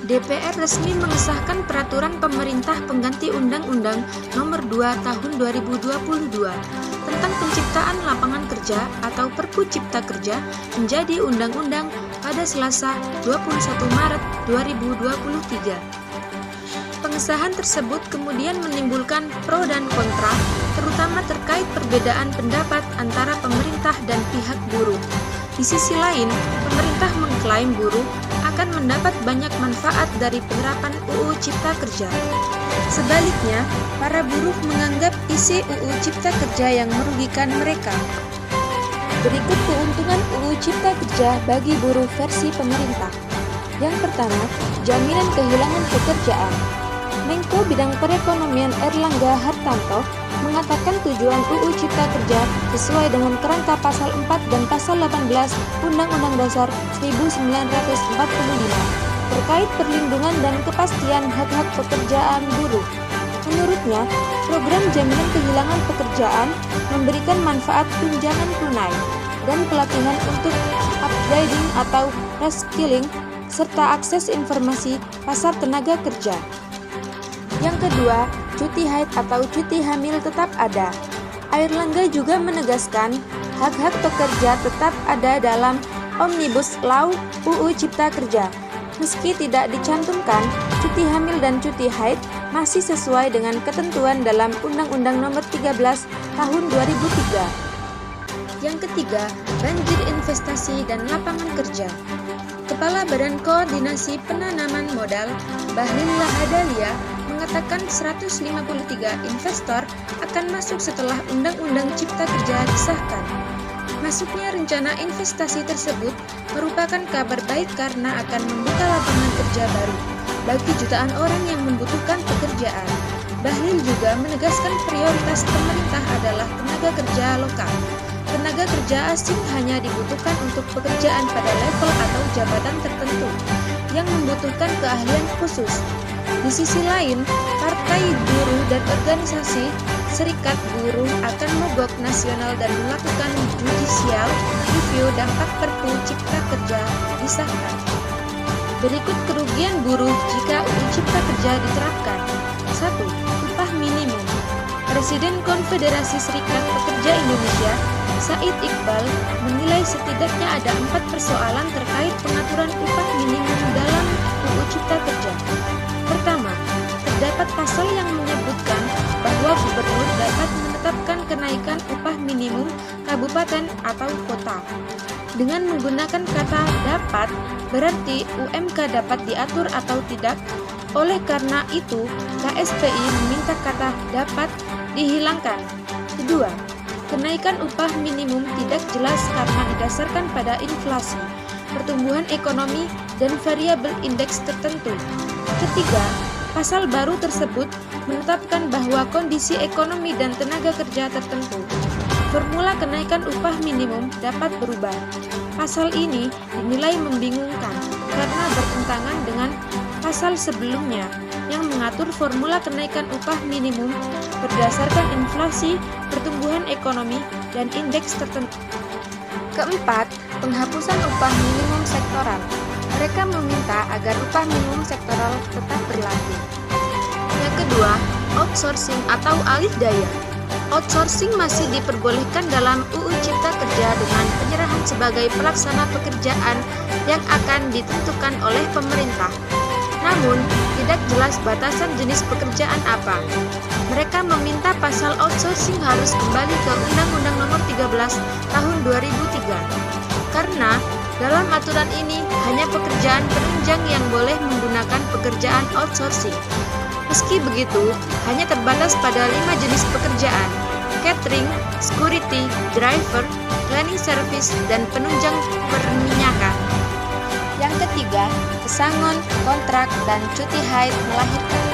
DPR resmi mengesahkan peraturan pemerintah pengganti Undang-Undang Nomor 2 Tahun 2022 tentang penciptaan lapangan kerja atau Perpu Cipta Kerja menjadi undang-undang pada Selasa 21 Maret 2023. Pengesahan tersebut kemudian menimbulkan pro dan kontra, terutama terkait perbedaan pendapat antara pemerintah dan pihak buruh. Di sisi lain, pemerintah mengklaim buruh akan mendapat banyak manfaat dari penerapan UU Cipta Kerja. Sebaliknya, para buruh menganggap isi UU Cipta Kerja yang merugikan mereka. Berikut keuntungan UU Cipta Kerja bagi buruh versi pemerintah. Yang pertama, jaminan kehilangan pekerjaan. Menko Bidang Perekonomian Erlangga Hartarto mengatakan tujuan UU Cipta Kerja sesuai dengan kerangka pasal 4 dan pasal 18 Undang-Undang Dasar 1945 terkait perlindungan dan kepastian hak-hak pekerjaan buruh. Menurutnya, program jaminan kehilangan pekerjaan memberikan manfaat tunjangan tunai dan pelatihan untuk upgrading atau reskilling serta akses informasi pasar tenaga kerja. Yang kedua, cuti haid atau cuti hamil tetap ada. Airlangga juga menegaskan hak-hak pekerja tetap ada dalam Omnibus Law UU Cipta Kerja. Meski tidak dicantumkan, cuti hamil dan cuti haid masih sesuai dengan ketentuan dalam Undang-Undang Nomor 13 Tahun 2003. Yang ketiga, banjir investasi dan lapangan kerja. Kepala Badan Koordinasi Penanaman Modal, Bahlil Lahadalia, mengatakan 153 investor akan masuk setelah Undang-Undang Cipta Kerja disahkan. Masuknya rencana investasi tersebut merupakan kabar baik karena akan membuka lapangan kerja baru bagi jutaan orang yang membutuhkan pekerjaan. Bahlil juga menegaskan prioritas pemerintah adalah tenaga kerja lokal. Tenaga kerja asing hanya dibutuhkan untuk pekerjaan pada level atau jabatan tertentu yang membutuhkan keahlian khusus. Di sisi lain, partai buruh dan organisasi serikat buruh akan mogok nasional dan melakukan judicial review dampak Perpu Cipta Kerja disahkan. Berikut kerugian buruh jika UU Cipta Kerja diterapkan. 1. Upah minimum. Presiden Konfederasi Serikat Pekerja Indonesia, Said Iqbal, menilai setidaknya ada 4 persoalan terkait pengaturan upah minimum dalam UU Cipta Kerja. Pertama, terdapat pasal yang menyebutkan bahwa gubernur dapat menetapkan kenaikan upah minimum kabupaten atau kota. Dengan menggunakan kata dapat, berarti UMK dapat diatur atau tidak. Oleh karena itu, KSPI meminta kata dapat dihilangkan. Kedua, kenaikan upah minimum tidak jelas karena didasarkan pada inflasi, pertumbuhan ekonomi, dan variabel indeks tertentu. Ketiga, pasal baru tersebut menetapkan bahwa kondisi ekonomi dan tenaga kerja tertentu. Formula kenaikan upah minimum dapat berubah. Pasal ini dinilai membingungkan karena bertentangan dengan pasal sebelumnya yang mengatur formula kenaikan upah minimum berdasarkan inflasi, pertumbuhan ekonomi, dan indeks tertentu. Keempat, penghapusan upah minimum sektoral. Mereka meminta agar upah minimum sektoral tetap berlaku. Yang kedua, outsourcing atau alih daya. Outsourcing masih diperbolehkan dalam UU Cipta Kerja dengan penyerahan sebagai pelaksana pekerjaan yang akan ditentukan oleh pemerintah. Namun, tidak jelas batasan jenis pekerjaan apa. Mereka meminta pasal outsourcing harus kembali ke Undang-Undang Nomor 13 Tahun 2003. Karena dalam aturan ini hanya pekerjaan penunjang yang boleh menggunakan pekerjaan outsourcing. Meski begitu, hanya terbatas pada 5 jenis pekerjaan: catering, security, driver, cleaning service, dan penunjang perminyakan. Yang ketiga, pesangon, kontrak, dan cuti haid melahirkan.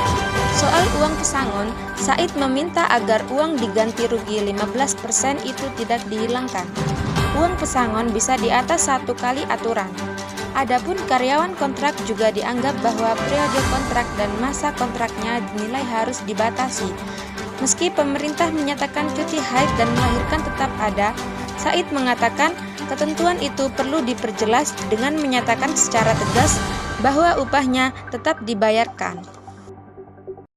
Soal uang pesangon, Said meminta agar uang diganti rugi 15% itu tidak dihilangkan. Uang pesangon bisa di atas 1 kali aturan. Adapun karyawan kontrak juga dianggap bahwa periode kontrak dan masa kontraknya dinilai harus dibatasi. Meski pemerintah menyatakan cuti haid dan melahirkan tetap ada, Said mengatakan ketentuan itu perlu diperjelas dengan menyatakan secara tegas bahwa upahnya tetap dibayarkan.